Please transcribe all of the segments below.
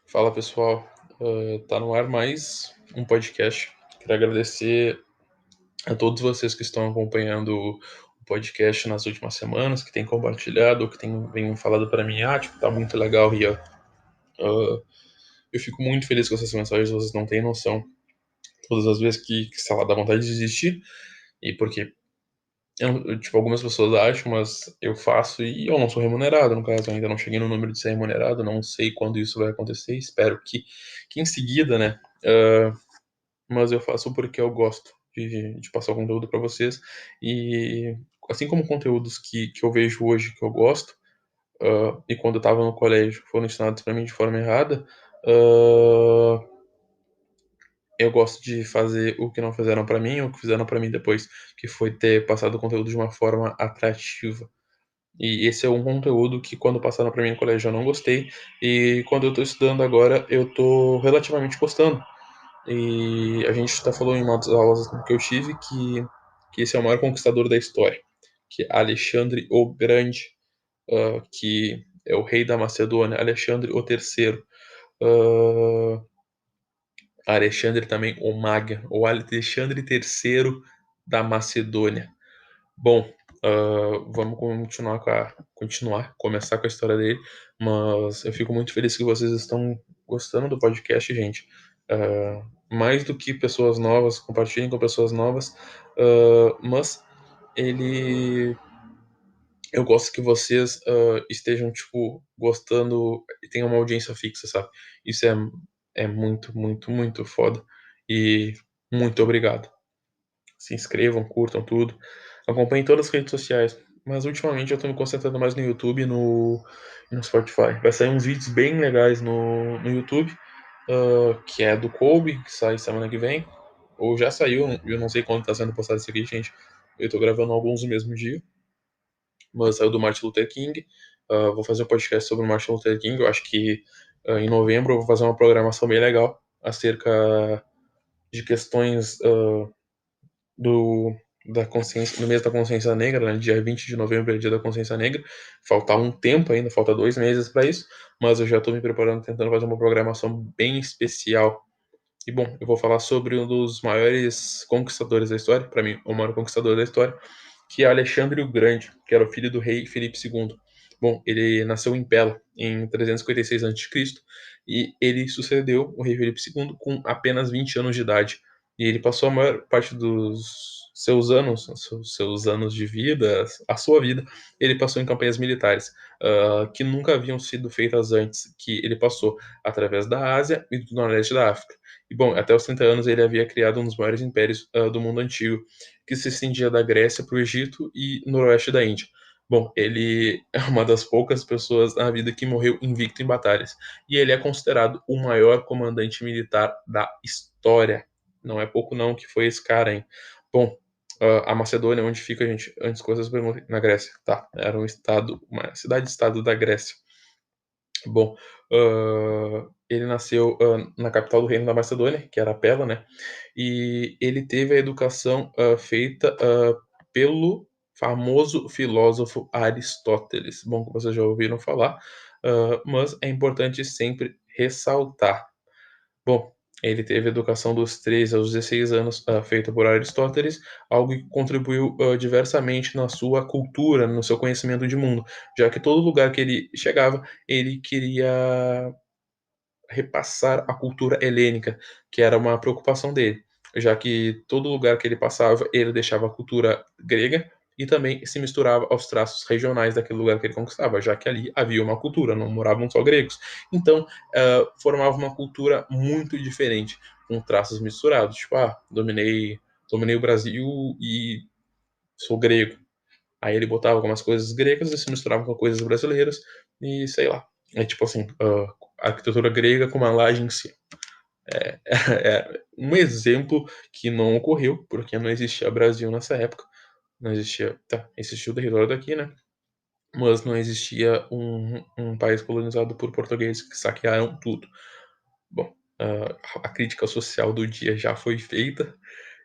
Fala pessoal, tá no ar mais um podcast. Quero agradecer a todos vocês que estão acompanhando o podcast nas últimas semanas, que têm compartilhado, ou que têm falado para mim, tipo, tá muito legal, Ria. Eu fico muito feliz com essas mensagens, vocês não têm noção. Todas as vezes que sei lá, dá vontade de desistir, e porque, tipo, algumas pessoas acham, mas eu faço e eu não sou remunerado, no caso, eu ainda não cheguei no número de ser remunerado, não sei quando isso vai acontecer, espero que em seguida, né, mas eu faço porque eu gosto de passar o conteúdo para vocês. E assim como conteúdos que eu vejo hoje que eu gosto, e quando eu estava no colégio foram ensinados para mim de forma errada, uh, eu gosto de fazer o que não fizeram para mim, ou o que fizeram para mim depois, que foi ter passado o conteúdo de uma forma atrativa. E esse é um conteúdo que quando passaram para mim no colégio eu não gostei, e quando eu estou estudando agora eu estou relativamente gostando. E a gente está falando em uma das aulas que eu tive que esse é o maior conquistador da história, que é Alexandre o Grande, que é o rei da Macedônia, Alexandre o Terceiro, uh, Alexandre também o Magno, o Alexandre Terceiro da Macedônia. Bom, vamos começar com a história dele, mas eu fico muito feliz que vocês estão gostando do podcast, gente. Mais do que pessoas novas, compartilhem com pessoas novas, mas ele. Eu gosto que vocês estejam, tipo, gostando e tenham uma audiência fixa, sabe? Isso é muito, muito, muito foda. E muito obrigado. Se inscrevam, curtam tudo. Acompanhem todas as redes sociais. Mas ultimamente eu tô me concentrando mais no YouTube e no Spotify. Vai sair uns vídeos bem legais no YouTube, que é do Kobe, que sai semana que vem. Ou já saiu, eu não sei quando tá sendo postado isso aqui, gente. Eu tô gravando alguns no mesmo dia. Mas saiu do Martin Luther King. Vou fazer um podcast sobre o Martin Luther King. Eu acho que em novembro eu vou fazer uma programação bem legal acerca de questões do, da consciência, no mês da consciência negra, né, dia 20 de novembro é dia da consciência negra. Falta um tempo ainda, falta 2 meses para isso, mas eu já estou me preparando, tentando fazer uma programação bem especial. E bom, eu vou falar sobre um dos maiores conquistadores da história, para mim, o maior conquistador da história, que é Alexandre o Grande, que era o filho do rei Filipe II. Bom, ele nasceu em Pela, em 356 a.C., e ele sucedeu o rei Filipe II com apenas 20 anos de idade. E ele passou a maior parte dos seus anos de vida, a sua vida, ele passou em campanhas militares, que nunca haviam sido feitas antes, que ele passou através da Ásia e do Nordeste da África. E bom, até os 30 anos ele havia criado um dos maiores impérios do mundo antigo, que se estendia da Grécia para o Egito e noroeste da Índia. Bom, ele é uma das poucas pessoas na vida que morreu invicto em batalhas. E ele é considerado o maior comandante militar da história. Não é pouco não que foi esse cara, hein? Bom, a Macedônia, onde fica, gente, antes coisas na Grécia, tá? Era um estado, uma cidade-estado da Grécia. Bom, ele nasceu na capital do reino da Macedônia, que era Pela, né? E ele teve a educação feita pelo famoso filósofo Aristóteles. Bom, que vocês já ouviram falar, mas é importante sempre ressaltar. Bom, ele teve a educação dos 13 aos 16 anos feita por Aristóteles, algo que contribuiu diversamente na sua cultura, no seu conhecimento de mundo, já que todo lugar que ele chegava, ele queria repassar a cultura helênica, que era uma preocupação dele, já que todo lugar que ele passava, ele deixava a cultura grega e também se misturava aos traços regionais daquele lugar que ele conquistava, já que ali havia uma cultura, não moravam só gregos. Então, formava uma cultura muito diferente, com traços misturados, tipo, dominei o Brasil e sou grego. Aí ele botava algumas coisas gregas e se misturava com coisas brasileiras e sei lá. É tipo assim, arquitetura grega com uma laje em cima. É, é um exemplo que não ocorreu, porque não existia Brasil nessa época. Não existia. Tá, existia o território daqui, né? Mas não existia um país colonizado por portugueses que saquearam tudo. Bom, a crítica social do dia já foi feita.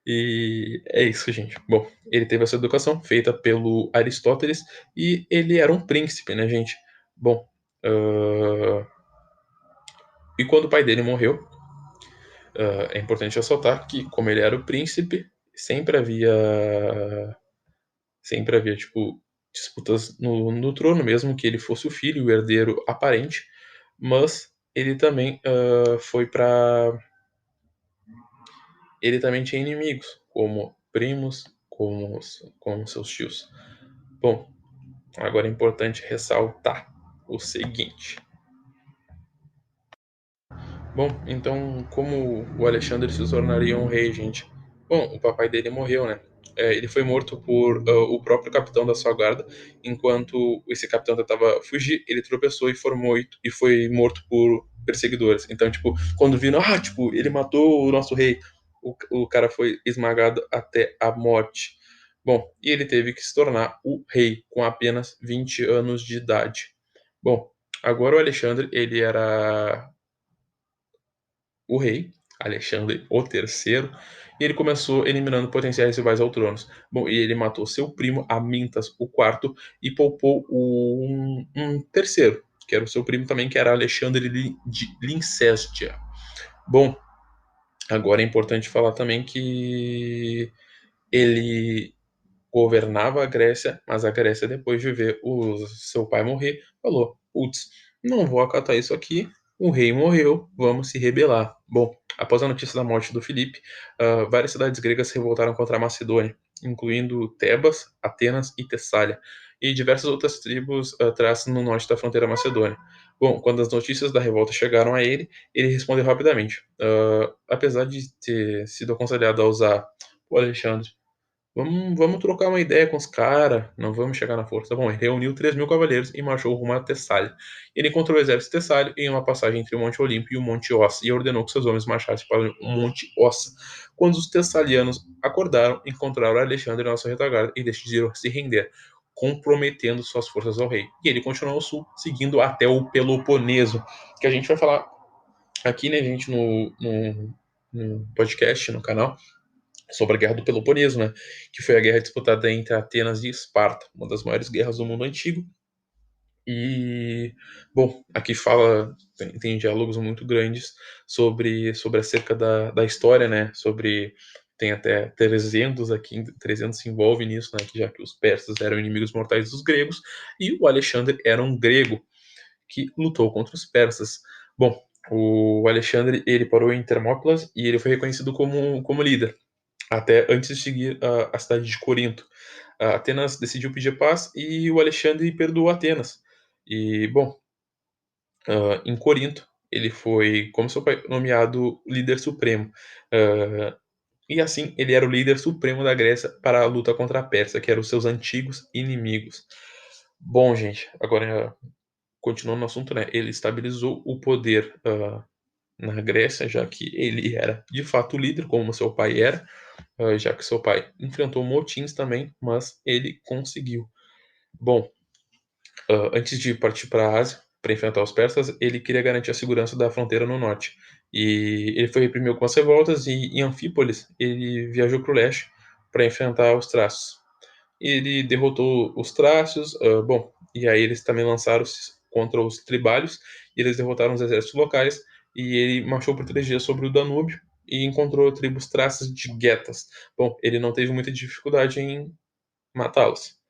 E é isso, gente. Bom, ele teve essa educação feita pelo Aristóteles e ele era um príncipe, né, gente? Bom, uh, E quando o pai dele morreu, é importante ressaltar que, como ele era o príncipe, sempre havia tipo, disputas no trono, mesmo que ele fosse o filho, o herdeiro aparente, mas ele também foi para. Ele também tinha inimigos, como primos, como seus tios. Bom, agora é importante ressaltar o seguinte. Bom, então, como o Alexandre se tornaria um rei, gente? Bom, o papai dele morreu, né? Ele foi morto por o próprio capitão da sua guarda, enquanto esse capitão tentava fugir, ele tropeçou e foi morto por perseguidores. Então, tipo, quando viram, tipo, ele matou o nosso rei, o cara foi esmagado até a morte. Bom, e ele teve que se tornar o rei com apenas 20 anos de idade. Bom, agora o Alexandre, ele era o rei, Alexandre o Terceiro, e ele começou eliminando potenciais rivais ao trono. Bom, e ele matou seu primo Amintas o Quarto e poupou um terceiro, que era o seu primo também, que era Alexandre de Lincéstia. Bom, agora é importante falar também que ele governava a Grécia, mas a Grécia, depois de ver seu pai morrer, falou: putz, não vou acatar isso aqui, o rei morreu, vamos se rebelar. Bom, após a notícia da morte do Filipe, várias cidades gregas se revoltaram contra a Macedônia, incluindo Tebas, Atenas e Tessália, e diversas outras tribos atrás no norte da fronteira macedônia. Bom, quando as notícias da revolta chegaram a ele respondeu rapidamente. Apesar de ter sido aconselhado a usar o Alexandre, vamos trocar uma ideia com os caras, não vamos chegar na força. Bom, ele reuniu 3.000 cavaleiros e marchou rumo a Tessália. Ele encontrou o exército tessário em uma passagem entre o Monte Olimpo e o Monte Ossa e ordenou que seus homens marchassem para o Monte Ossa. Quando os tessalianos acordaram, encontraram Alexandre na sua retaguarda e decidiram se render, comprometendo suas forças ao rei. E ele continuou ao sul, seguindo até o Peloponeso, que a gente vai falar aqui, né, gente, no podcast, no canal, sobre a Guerra do Peloponeso, né, que foi a guerra disputada entre Atenas e Esparta, uma das maiores guerras do mundo antigo. E, bom, aqui tem diálogos muito grandes sobre acerca da história, né, tem até 300 aqui, 300 se envolve nisso, né, já que os persas eram inimigos mortais dos gregos, e o Alexandre era um grego que lutou contra os persas. Bom, o Alexandre, ele parou em Termópilas e ele foi reconhecido como líder até antes de seguir a cidade de Corinto. A Atenas decidiu pedir paz e o Alexandre perdoou Atenas. E, bom, em Corinto, ele foi, como seu pai, nomeado líder supremo. E assim, ele era o líder supremo da Grécia para a luta contra a Pérsia, que eram os seus antigos inimigos. Bom, gente, agora continuando no assunto, né? Ele estabilizou o poder na Grécia, já que ele era de fato o líder, como seu pai era, já que seu pai enfrentou motins também, mas ele conseguiu. Bom, antes de partir para a Ásia, para enfrentar os persas, ele queria garantir a segurança da fronteira no norte. E ele foi reprimir algumas revoltas e em Anfípolis ele viajou para o leste para enfrentar os traços. Ele derrotou os trácios, bom, e aí eles também lançaram-se contra os tribálios, e eles derrotaram os exércitos locais, e ele marchou por 3 dias sobre o Danúbio e encontrou tribos traças de Guetas. Bom, ele não teve muita dificuldade em matá-los.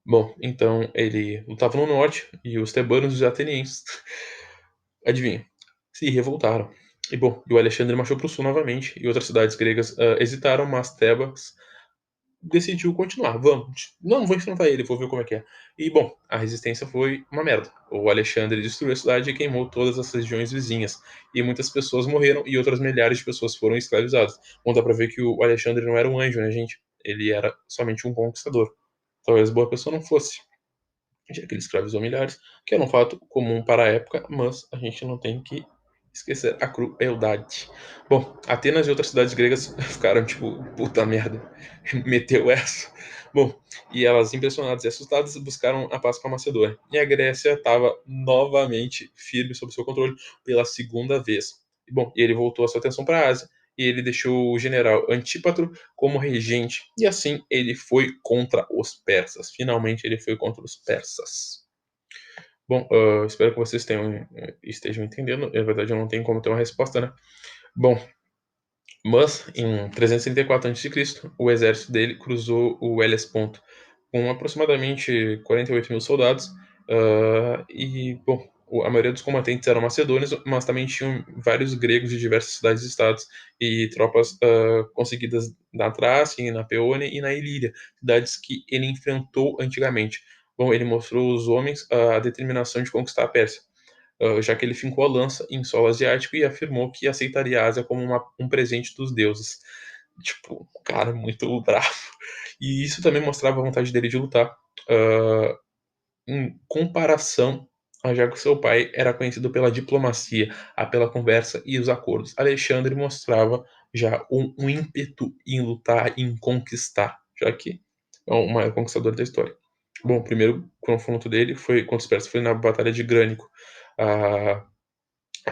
Bom, então ele lutava no norte e os tebanos e os atenienses, adivinha, se revoltaram. E bom, e o Alexandre marchou para o sul novamente e outras cidades gregas hesitaram, mas Tebas decidiu continuar. Vamos, não vou enfrentar ele, vou ver como é que é. E bom, a resistência foi uma merda. O Alexandre destruiu a cidade e queimou todas as regiões vizinhas. E muitas pessoas morreram e outras milhares de pessoas foram escravizadas. Bom, dá pra ver que o Alexandre não era um anjo, né, gente? Ele era somente um conquistador. Talvez boa pessoa não fosse, já que ele escravizou milhares, que era um fato comum para a época, mas a gente não tem que esquecer a crueldade. Bom, Atenas e outras cidades gregas ficaram tipo, puta merda, meteu essa. Bom, e elas, impressionadas e assustadas, buscaram a paz com a Macedônia. E a Grécia estava novamente firme sob seu controle pela segunda vez. E, bom, e ele voltou a sua atenção para a Ásia, e ele deixou o general Antípatro como regente, e assim ele foi contra os persas. Finalmente ele foi contra os persas. Bom, espero que vocês estejam entendendo. Na verdade, eu não tenho como ter uma resposta, né? Bom, mas em 334 a.C., o exército dele cruzou o Hellespont com aproximadamente 48.000 soldados. E, bom, a maioria dos combatentes eram macedônios, mas também tinham vários gregos de diversas cidades e estados e tropas conseguidas na Trácia, na Peônia e na Ilíria, cidades que ele enfrentou antigamente. Bom, ele mostrou aos homens a determinação de conquistar a Pérsia, já que ele fincou a lança em solo asiático e afirmou que aceitaria a Ásia como um presente dos deuses. Tipo, cara, muito bravo. E isso também mostrava a vontade dele de lutar, uh, em comparação a já que seu pai era conhecido pela diplomacia, pela conversa e os acordos. Alexandre mostrava já um ímpeto em lutar, em conquistar, já que é o maior conquistador da história. Bom, o primeiro confronto dele foi contra os persas, foi na Batalha de Grânico. Uh,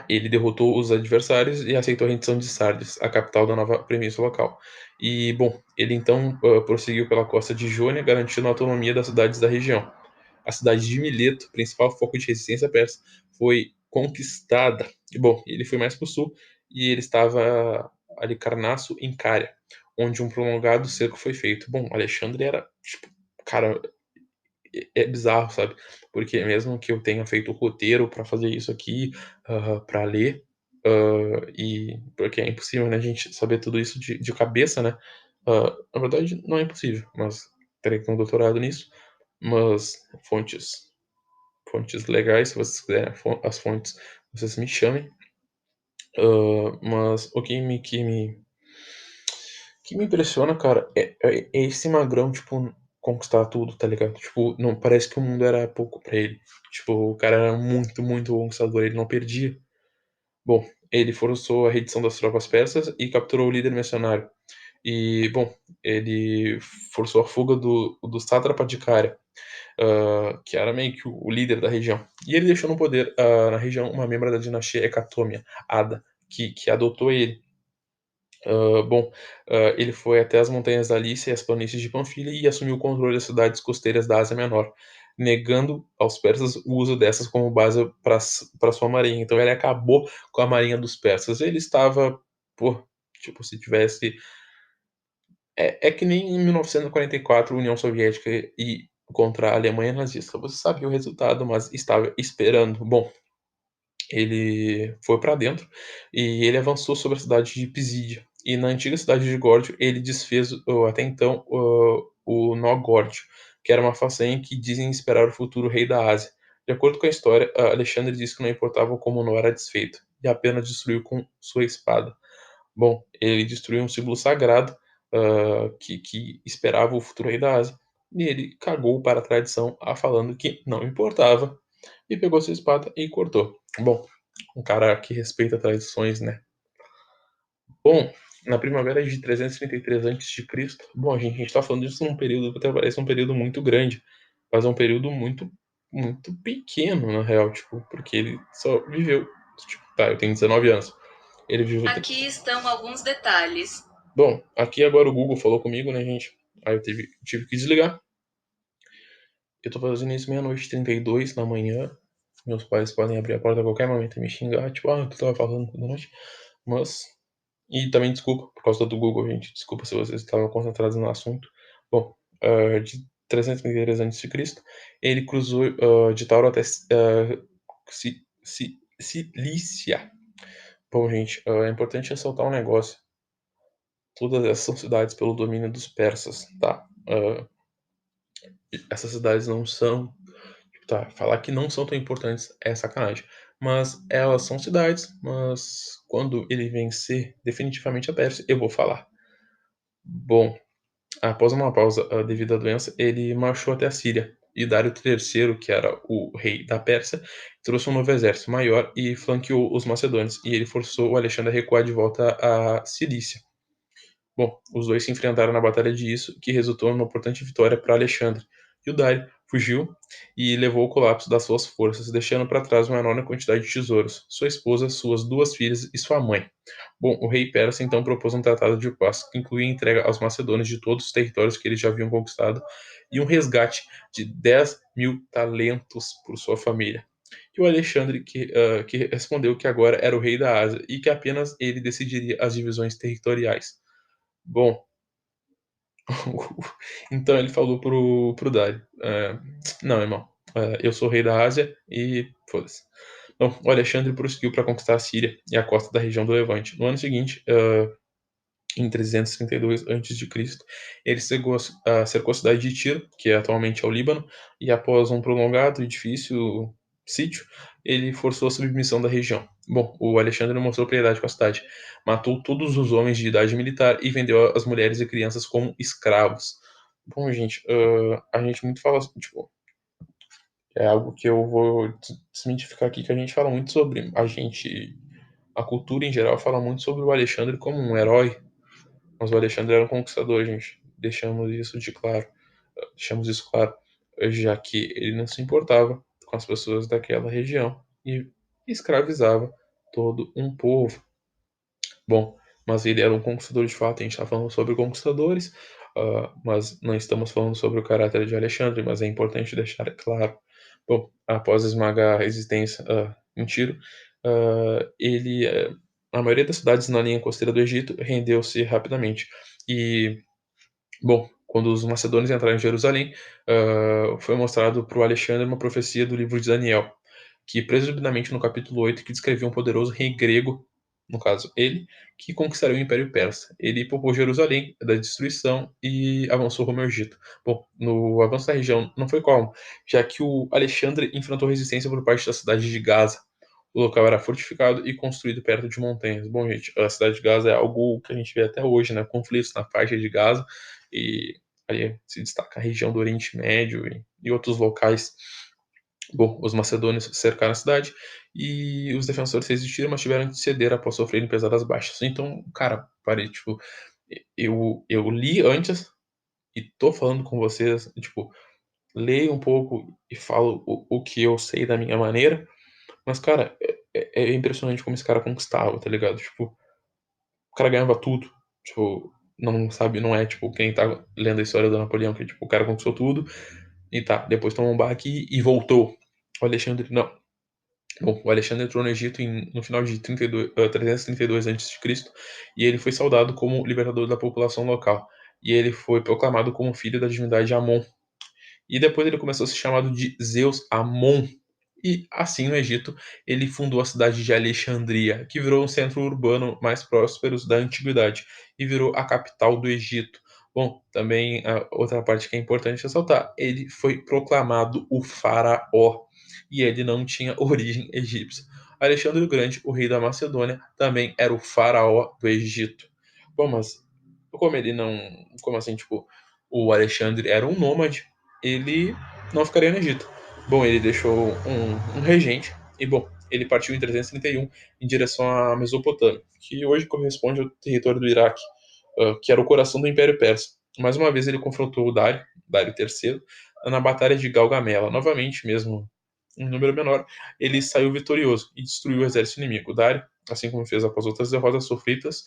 Ele derrotou os adversários e aceitou a rendição de Sardes, a capital da nova província local. E, bom, ele então prosseguiu pela costa de Jônia, garantindo a autonomia das cidades da região. A cidade de Mileto, principal foco de resistência persa, foi conquistada. E, bom, ele foi mais para o sul e ele estava ali, Carnaço, em Cária, onde um prolongado cerco foi feito. Bom, Alexandre era, tipo, cara, é bizarro, sabe? Porque mesmo que eu tenha feito o roteiro para fazer isso aqui, para ler, e porque é impossível, né, a gente saber tudo isso de cabeça, né? Na verdade, não é impossível, mas terei que ter um doutorado nisso. Mas fontes legais, se vocês quiserem as fontes, vocês me chamem. Mas o que me impressiona, cara, é esse magrão, tipo, conquistar tudo, tá ligado? Tipo, não parece que o mundo era pouco pra ele. Tipo, o cara era muito, muito conquistador, ele não perdia. Bom, ele forçou a rendição das tropas persas e capturou o líder mercenário. E, bom, ele forçou a fuga do sátrapa de Cária, que era meio que o líder da região. E ele deixou no poder, na região, uma membro da dinastia Hecatômia, Ada, que adotou ele. Bom, ele foi até as montanhas da Lícia e as planícies de Panfilia e assumiu o controle das cidades costeiras da Ásia Menor, negando aos persas o uso dessas como base para sua marinha. Então ele acabou com a marinha dos persas. Ele estava, pô, tipo, se tivesse. É que nem em 1944, União Soviética e contra a Alemanha nazista. Você sabia o resultado, mas estava esperando. Bom, ele foi para dentro e ele avançou sobre a cidade de Pisídia. E na antiga cidade de Górdio, ele desfez até então o nó Górdio, que era uma façanha que dizem esperar o futuro rei da Ásia. De acordo com a história, Alexandre disse que não importava como o nó era desfeito, e apenas destruiu com sua espada. Bom, ele destruiu um símbolo sagrado que esperava o futuro rei da Ásia, e ele cagou para a tradição, falando que não importava, e pegou sua espada e cortou. Bom, um cara que respeita tradições, né? Bom, na primavera de 333 a.C., bom, a gente tá falando disso num período que até parece um período muito grande, mas é um período muito, muito pequeno, na real, tipo, porque ele só viveu, tipo, tá, eu tenho 19 anos. Ele viveu. Aqui estão alguns detalhes. Bom, aqui agora o Google falou comigo, né, gente? Aí eu tive que desligar. Eu tô fazendo isso meia-noite e 32 da manhã. Meus pais podem abrir a porta a qualquer momento e me xingar, tipo, tu tava falando da noite. Mas. E também desculpa por causa do Google, gente. Desculpa se vocês estavam concentrados no assunto. Bom, de 333 a.C., ele cruzou de Tauro até Cilícia. Bom, gente, é importante ressaltar um negócio. Todas essas são cidades pelo domínio dos persas, tá? Essas cidades não são. Tá, falar que não são tão importantes é sacanagem. Mas elas são cidades, mas quando ele vencer definitivamente a Pérsia, eu vou falar. Bom, após uma pausa devido à doença, ele marchou até a Síria. E Dário III, que era o rei da Pérsia, trouxe um novo exército maior e flanqueou os macedônios. E ele forçou o Alexandre a recuar de volta à Cilícia. Bom, os dois se enfrentaram na Batalha de Isso, que resultou numa importante vitória para Alexandre. E o Dário fugiu e levou ao colapso das suas forças, deixando para trás uma enorme quantidade de tesouros, sua esposa, suas 2 filhas e sua mãe. Bom, o rei persa então propôs um tratado de paz que incluía a entrega aos macedônios de todos os territórios que eles já haviam conquistado e um resgate de 10.000 talentos por sua família. E o Alexandre que respondeu que agora era o rei da Ásia e que apenas ele decidiria as divisões territoriais. Bom, então ele falou pro Dário: Não, irmão, eu sou o rei da Ásia e foda-se. Bom, o Alexandre prosseguiu para conquistar a Síria e a costa da região do Levante. No ano seguinte, em 332 a.C., ele cercou a cidade de Tiro, que atualmente é o Líbano, e após um prolongado e difícil sítio, ele forçou a submissão da região. Bom, o Alexandre não mostrou piedade com a cidade, matou todos os homens de idade militar e vendeu as mulheres e crianças como escravos. Bom, gente, a gente muito fala, tipo, é algo que eu vou desmitificar aqui, que a gente fala muito sobre a cultura em geral fala muito sobre o Alexandre como um herói, mas o Alexandre era um conquistador, gente. Deixamos isso claro, já que ele não se importava com as pessoas daquela região e escravizava todo um povo. Bom, mas ele era um conquistador de fato. A gente está falando sobre conquistadores, mas não estamos falando sobre o caráter de Alexandre, mas é importante deixar claro. Bom, após esmagar a resistência em Tiro, a maioria das cidades na linha costeira do Egito rendeu-se rapidamente. E, bom, quando os macedônios entraram em Jerusalém, foi mostrado para o Alexandre uma profecia do livro de Daniel, que presumidamente no capítulo 8, que descrevia um poderoso rei grego, no caso ele, que conquistaria o Império Persa. Ele poupou Jerusalém da destruição e avançou rumo ao Egito. Bom, no avanço da região não foi calmo, já que o Alexandre enfrentou resistência por parte da cidade de Gaza. O local era fortificado e construído perto de montanhas. Bom, gente, a cidade de Gaza é algo que a gente vê até hoje, né? Conflitos na faixa de Gaza e ali se destaca a região do Oriente Médio e outros locais. Bom, os macedônios cercaram a cidade e os defensores resistiram, mas tiveram que ceder após sofrerem pesadas baixas. Então, cara, parei, tipo, eu li antes e tô falando com vocês, tipo, leio um pouco e falo o que eu sei da minha maneira, mas, cara, é impressionante como esse cara conquistava, tá ligado? Tipo, o cara ganhava tudo. Tipo, não sabe, não é tipo quem tá lendo a história do Napoleão, que tipo, o cara conquistou tudo e tá, depois tomou um baque e voltou. O Alexandre, não. Bom, o Alexandre entrou no Egito no final de 332 a.C. e ele foi saudado como libertador da população local. E ele foi proclamado como filho da divindade Amon. E depois ele começou a ser chamado de Zeus Amon. E assim no Egito, ele fundou a cidade de Alexandria, que virou um centro urbano mais próspero da antiguidade e virou a capital do Egito. Bom, também a outra parte que é importante ressaltar, ele foi proclamado o faraó e ele não tinha origem egípcia. Alexandre o Grande, o rei da Macedônia, também era o faraó do Egito. Bom, mas como ele não, como assim, tipo, o Alexandre era um nômade, ele não ficaria no Egito. Bom, ele deixou um regente e, bom, ele partiu em 331 em direção à Mesopotâmia, que hoje corresponde ao território do Iraque, que era o coração do Império Persa. Mais uma vez ele confrontou o Dário III, na Batalha de Galgamela. Novamente, mesmo em número menor, ele saiu vitorioso e destruiu o exército inimigo. Dário, assim como fez após outras derrotas sofridas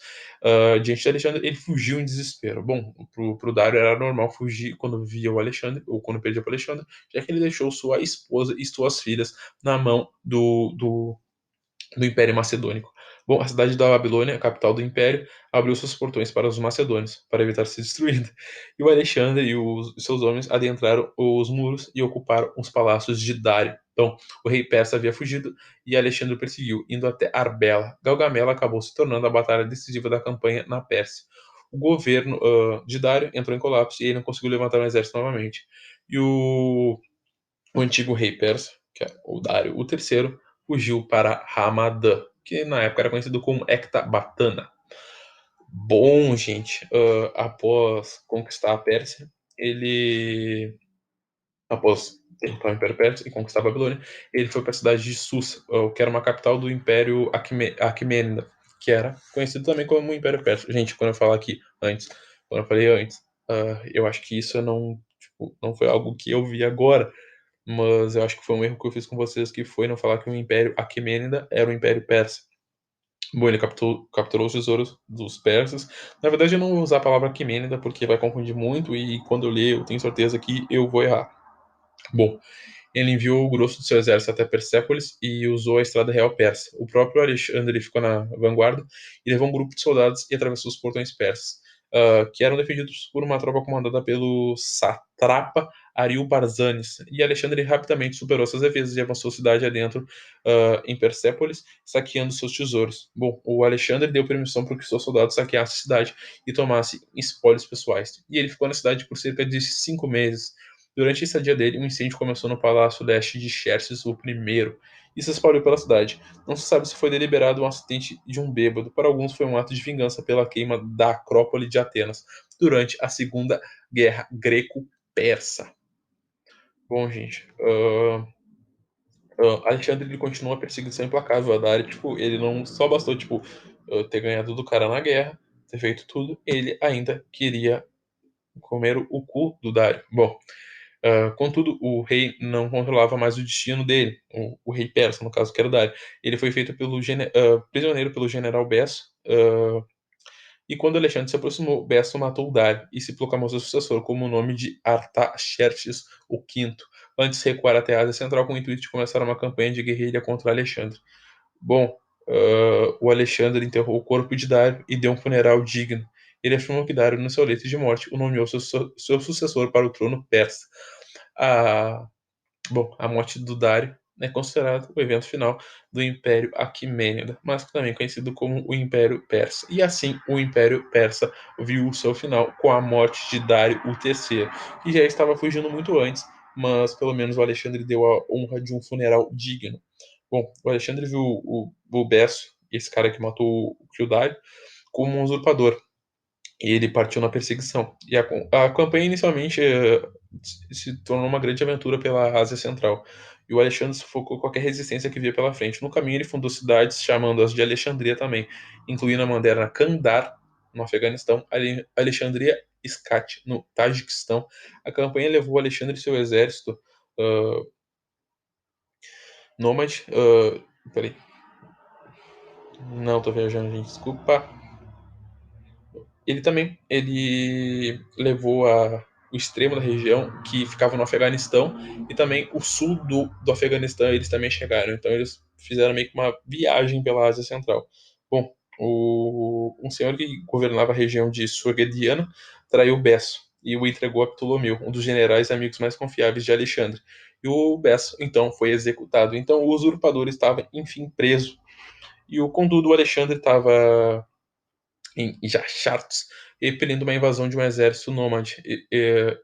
diante de Alexandre, ele fugiu em desespero. Bom, pro Dário era normal fugir quando via o Alexandre, ou quando perdia para o Alexandre, já que ele deixou sua esposa e suas filhas na mão do Império Macedônico. Bom, a cidade da Babilônia, a capital do Império, abriu seus portões para os macedônios, para evitar ser destruída. E o Alexandre e os seus homens adentraram os muros e ocuparam os palácios de Dário. Então, o rei persa havia fugido e Alexandre o perseguiu, indo até Arbela. Galgamela acabou se tornando a batalha decisiva da campanha na Pérsia. O governo de Dário entrou em colapso e ele não conseguiu levantar um exército novamente. E o antigo rei persa, que é o Dário o terceiro, fugiu para Ramadã, que na época era conhecido como Ecbatana. Bom, gente, após conquistar a Pérsia, após derrotar o Império Persa e conquistar a Babilônia, ele foi para a cidade de Susa, que era uma capital do Império Aquemênida, que era conhecido também como Império Persa. Gente, quando eu falei antes, eu acho que isso eu não tipo, não foi algo que eu vi agora, mas eu acho que foi um erro que eu fiz com vocês, que foi não falar que o Império Aquemênida era o Império Persa. Bom, ele capturou os tesouros dos persas. Na verdade, eu não vou usar a palavra Aquemênida, porque vai confundir muito, e quando eu ler, eu tenho certeza que eu vou errar. Bom, ele enviou o grosso do seu exército até Persépolis e usou a estrada real persa. O próprio Alexandre ficou na vanguarda e levou um grupo de soldados e atravessou os portões persas, que eram defendidos por uma tropa comandada pelo satrapa Ariobarzanes. E Alexandre rapidamente superou suas defesas e avançou cidade adentro em Persépolis, saqueando seus tesouros. Bom, o Alexandre deu permissão para que seus soldados saqueassem a cidade e tomassem espólios pessoais. E ele ficou na cidade por cerca de 5 meses. Durante a estadia dele, um incêndio começou no Palácio Leste de Xerxes I e se espalhou pela cidade. Não se sabe se foi deliberado um acidente de um bêbado. Para alguns, foi um ato de vingança pela queima da Acrópole de Atenas durante a Segunda Guerra Greco-Persa. Bom, gente, Alexandre ele continua a perseguição implacável a Dário. Tipo, ele não só bastou tipo, ter ganhado do cara na guerra, ter feito tudo, ele ainda queria comer o cu do Dário. Bom, contudo, o rei não controlava mais o destino dele, o rei persa, no caso, que era o Dário. Ele foi feito prisioneiro pelo general Besso, e quando Alexandre se aproximou, Besso matou o Dário e se proclamou seu sucessor como o nome de Artaxerxes V, antes de recuar até a Ásia Central com o intuito de começar uma campanha de guerrilha contra Alexandre. Bom, o Alexandre enterrou o corpo de Dário e deu um funeral digno. Ele afirmou que Dário, no seu leito de morte, o nomeou seu sucessor para o trono persa. A a morte do Dário é considerado o evento final do Império Aquemênida, mas também conhecido como o Império Persa. E assim, o Império Persa viu o seu final com a morte de Dário III, que já estava fugindo muito antes, mas pelo menos o Alexandre deu a honra de um funeral digno. Bom, o Alexandre viu o Besso, esse cara que matou o Dário, como um usurpador, e ele partiu na perseguição. E a campanha inicialmente se tornou uma grande aventura pela Ásia Central. E o Alexandre sufocou qualquer resistência que via pela frente. No caminho, ele fundou cidades, chamando-as de Alexandria também, incluindo a moderna Kandar, no Afeganistão, Alexandria Skat, no Tajiquistão. A campanha levou Alexandre e seu exército nômade. Peraí. Não, tô viajando, gente. Desculpa. Ele levou o extremo da região, que ficava no Afeganistão, e também o sul do Afeganistão eles também chegaram. Então eles fizeram meio que uma viagem pela Ásia Central. Bom, um senhor que governava a região de Swagediana traiu Besso e o entregou a Ptolomeu, um dos generais e amigos mais confiáveis de Alexandre. E o Besso, então, foi executado. Então o usurpador estava, enfim, preso. E contudo, o Alexandre estava em Yaxartes, repelindo uma invasão de um exército nômade.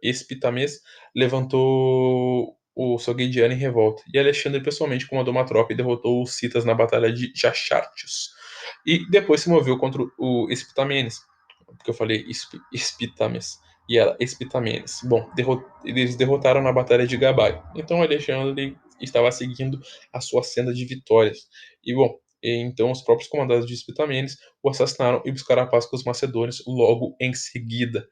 Espitamês levantou o Sogdiano em revolta, e Alexandre pessoalmente comandou uma tropa e derrotou os citas na Batalha de Yaxartes. E depois se moveu contra o Espitamenes, porque eu falei Espitames, e era Espitamenes. Bom, eles derrotaram na Batalha de Gabai. Então Alexandre estava seguindo a sua senda de vitórias. E bom, então os próprios comandados de Espitamenes o assassinaram e buscaram a paz com os macedônios logo em seguida.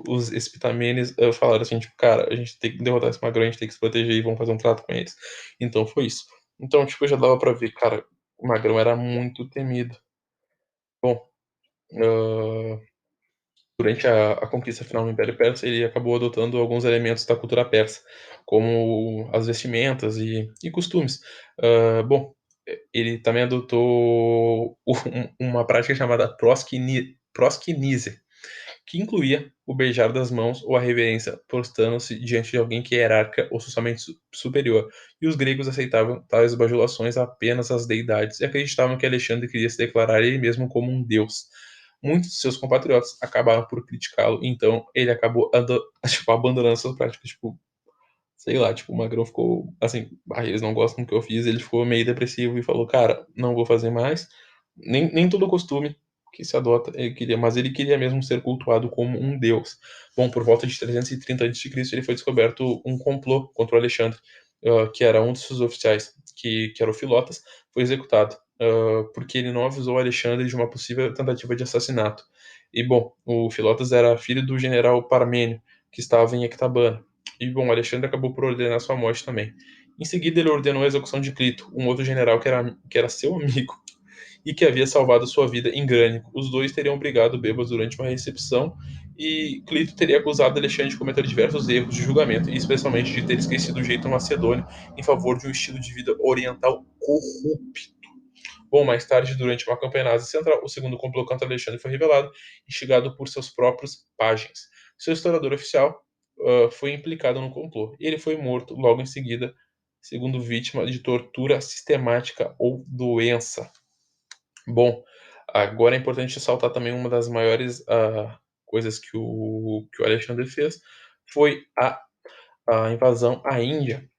Os Espitamenes falaram assim, tipo, cara, a gente tem que derrotar esse magrão, a gente tem que se proteger e vamos fazer um trato com eles. Então foi isso. Então, tipo, já dava pra ver, cara, o magrão era muito temido. Bom, uh, durante a conquista final do Império Persa, ele acabou adotando alguns elementos da cultura persa, como as vestimentas e costumes. Bom, ele também adotou uma prática chamada proskynesia, que incluía o beijar das mãos ou a reverência, prostando-se diante de alguém que é hierarca ou socialmente superior. E os gregos aceitavam tais bajulações apenas às deidades e acreditavam que Alexandre queria se declarar ele mesmo como um deus. Muitos de seus compatriotas acabaram por criticá-lo, então ele acabou tipo, abandonando essas práticas, tipo, sei lá, tipo, o Magrão ficou assim, eles não gostam do que eu fiz, ele ficou meio depressivo e falou, cara, não vou fazer mais. Nem todo costume que se adota ele queria, mas ele queria mesmo ser cultuado como um deus. Bom, por volta de 330 a.C., ele foi descoberto um complô contra o Alexandre, que era um dos seus oficiais, que era o Filotas, foi executado, porque ele não avisou o Alexandre de uma possível tentativa de assassinato. E, bom, o Philotas era filho do general Parmênio, que estava em Ecbatana. E, bom, Alexandre acabou por ordenar sua morte também. Em seguida, ele ordenou a execução de Clito, um outro general que era seu amigo e que havia salvado sua vida em Grânico. Os dois teriam brigado bêbados durante uma recepção e Clito teria acusado Alexandre de cometer diversos erros de julgamento, e especialmente de ter esquecido o jeito macedônio em favor de um estilo de vida oriental corrupto. Bom, mais tarde, durante uma campanha na Ásia Central, o segundo complô contra Alexandre foi revelado, instigado por seus próprios pajens. Seu historiador oficial foi implicado no complô e ele foi morto logo em seguida, segundo vítima de tortura sistemática ou doença. Bom, agora é importante ressaltar também uma das maiores coisas que o Alexandre fez, foi a invasão à Índia.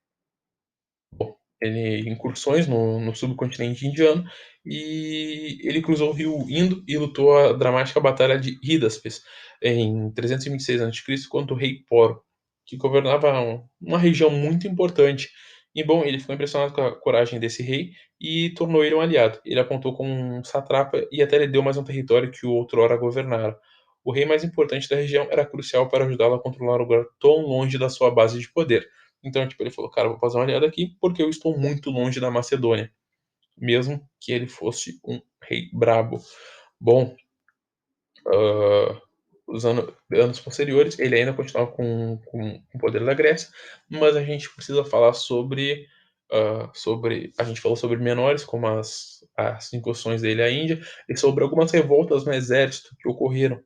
Ele incursões no subcontinente indiano e ele cruzou o rio Indo e lutou a dramática Batalha de Hidaspes em 326 a.C. contra o rei Poro, que governava uma região muito importante. E, bom, ele ficou impressionado com a coragem desse rei e tornou ele um aliado. Ele apontou como um satrapa e até lhe deu mais um território que o outrora governara. O rei mais importante da região era crucial para ajudá-lo a controlar um lugar tão longe da sua base de poder. Então, tipo, ele falou, cara, vou fazer uma aliada aqui porque eu estou muito longe da Macedônia, mesmo que ele fosse um rei brabo. Bom, os anos posteriores, ele ainda continuava com o poder da Grécia, mas a gente precisa falar sobre a gente falou sobre menores, como as incursões dele à Índia, e sobre algumas revoltas no exército que ocorreram,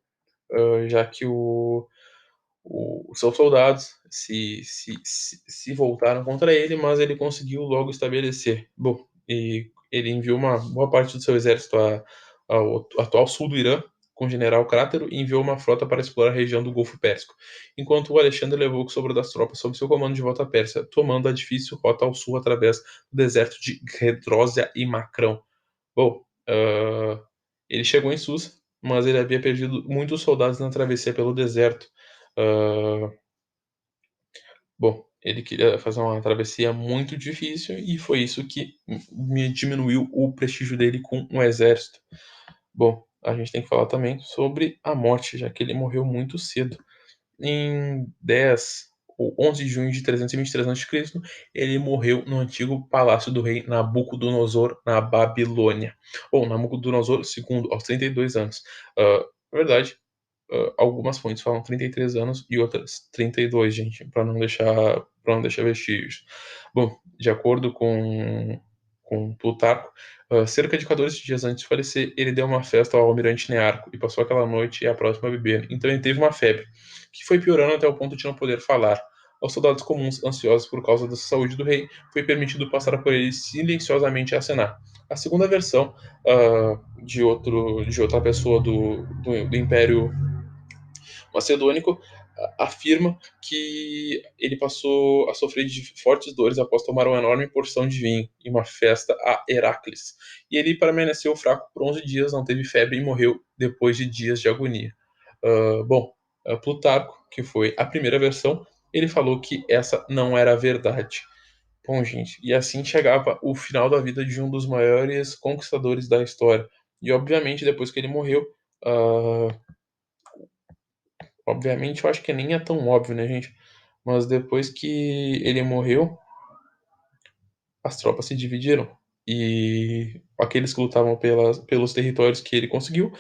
já que os seus soldados se voltaram contra ele, mas ele conseguiu logo estabelecer. Bom, e ele enviou uma boa parte do seu exército ao atual sul do Irã, com o general Crátero, e enviou uma frota para explorar a região do Golfo Pérsico, enquanto o Alexandre levou o que sobrou das tropas sob seu comando de volta à Pérsia, tomando a difícil rota ao sul através do deserto de Redrósia e Macrão. Bom, ele chegou em Susa, mas ele havia perdido muitos soldados na travessia pelo deserto. Uh, bom, ele queria fazer uma travessia muito difícil e foi isso que me diminuiu o prestígio dele com o exército. Bom, a gente tem que falar também sobre a morte, já que ele morreu muito cedo. Em 10 ou 11 de junho de 323 a.C., ele morreu no antigo palácio do rei Nabucodonosor, na Babilônia. Ou Nabucodonosor II, aos 32 anos. Na verdade, algumas fontes falam 33 anos e outras 32, gente, para não deixar vestígios. Bom, de acordo com Plutarco, cerca de 14 dias antes de falecer, ele deu uma festa ao almirante Nearco e passou aquela noite e a próxima bebendo. Então ele teve uma febre, que foi piorando até o ponto de não poder falar. Aos soldados comuns, ansiosos por causa da saúde do rei, foi permitido passar por ele silenciosamente a acenar. A segunda versão de outra pessoa do Império Macedônico afirma que ele passou a sofrer de fortes dores após tomar uma enorme porção de vinho em uma festa a Heracles. E ele permaneceu fraco por 11 dias, não teve febre e morreu depois de dias de agonia. Bom, Plutarco, que foi a primeira versão, ele falou que essa não era a verdade. Bom, gente, e assim chegava o final da vida de um dos maiores conquistadores da história. E obviamente, depois que ele morreu, uh, obviamente, eu acho que nem é tão óbvio, né, gente? Mas depois que ele morreu, as tropas se dividiram. E aqueles que lutavam pelos territórios que ele conseguiu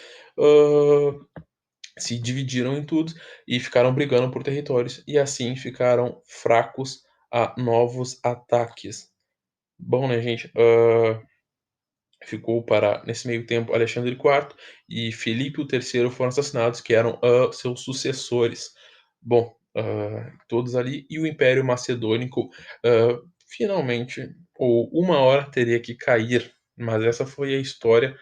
se dividiram em tudo e ficaram brigando por territórios. E assim ficaram fracos a novos ataques. Bom, né, gente? Ficou para, nesse meio tempo, Alexandre IV e Filipe o III foram assassinados, que eram seus sucessores. Bom, todos ali, e o Império Macedônico finalmente, ou uma hora, teria que cair. Mas essa foi a história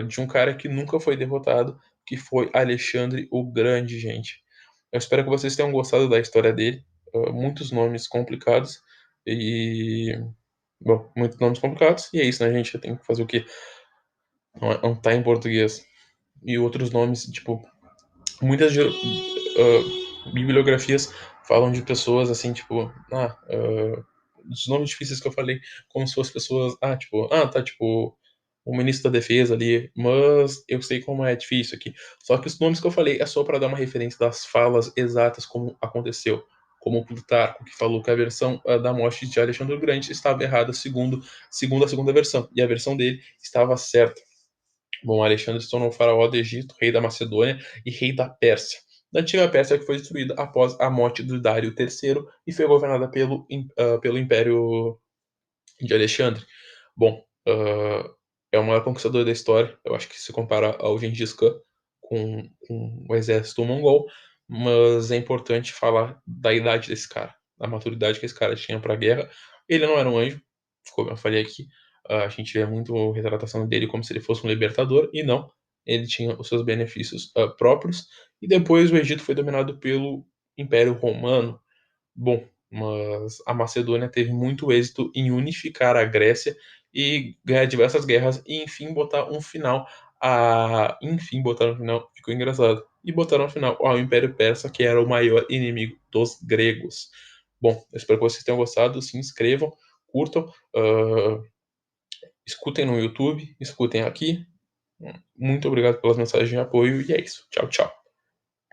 de um cara que nunca foi derrotado, que foi Alexandre o Grande, gente. Eu espero que vocês tenham gostado da história dele. Muitos nomes complicados e bom, muitos nomes complicados, e é isso, né, gente? Tem que fazer o quê? Não tá em português. E outros nomes, tipo, muitas bibliografias falam de pessoas assim, tipo, os nomes difíceis que eu falei, como se fossem pessoas, tipo, tá, tipo, o ministro da defesa ali, mas eu sei como é difícil aqui. Só que os nomes que eu falei é só para dar uma referência das falas exatas como aconteceu. Como o Plutarco, que falou que a versão da morte de Alexandre o Grande estava errada segundo a segunda versão, e a versão dele estava certa. Bom, Alexandre se tornou faraó do Egito, rei da Macedônia e rei da Pérsia. Da antiga Pérsia, que foi destruída após a morte do Dário III e foi governada pelo Império de Alexandre. Bom, é o maior conquistador da história. Eu acho que se compara ao Gengis Khan com o exército mongol, mas é importante falar da idade desse cara, da maturidade que esse cara tinha para a guerra. Ele não era um anjo, como eu falei aqui. A gente vê muito a retratação dele como se ele fosse um libertador, e não. Ele tinha os seus benefícios próprios, e depois o Egito foi dominado pelo Império Romano. Bom, mas a Macedônia teve muito êxito em unificar a Grécia e ganhar diversas guerras e enfim botar um final ficou engraçado. E botaram um final ao Império Persa, que era o maior inimigo dos gregos. Bom, eu espero que vocês tenham gostado, se inscrevam, curtam, escutem no YouTube, escutem aqui. Muito obrigado pelas mensagens de apoio e é isso. Tchau, tchau.